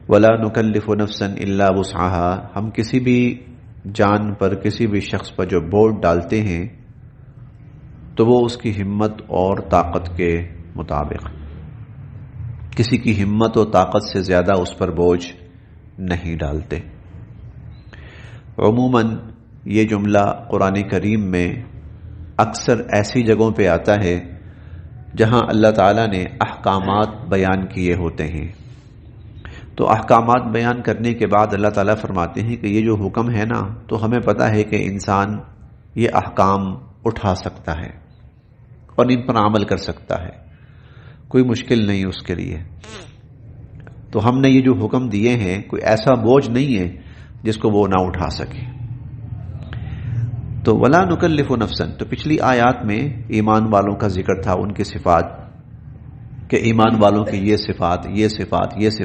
वला नुकल्लिफु नफ्सन इल्ला वुस्अहा, हम किसी भी जान पर, किसी भी शख्स पर जो बोझ डालते हैं तो वो उसकी हिम्मत और ताकत के मुताबिक, किसी की हिम्मत और ताकत से ज्यादा उस पर बोझ नहीं डालते। उमूमन ये जुमला कुरान करीम में अक्सर ऐसी जगहों पे आता है जहां अल्लाह ताला ने अहकामात बयान किए होते हैं। तो अहकामात बयान करने के बाद अल्लाह ताला फरमाते हैं कि ये जो हुक्म है ना, तो हमें पता है कि इंसान ये अहकाम उठा सकता है और इन पर अमल कर सकता है, कोई मुश्किल नहीं उसके लिए। तो हमने ये जो हुक्म दिए हैं, कोई ऐसा बोझ नहीं है जिसको वो ना उठा सके। तो वला नुकल्लिफु नफ्सन, तो पिछली आयत में ईमान वालों का जिक्र था, उनकी सिफात, कि ईमान वालों की ये सिफात, ये सिफात, ये सिफात।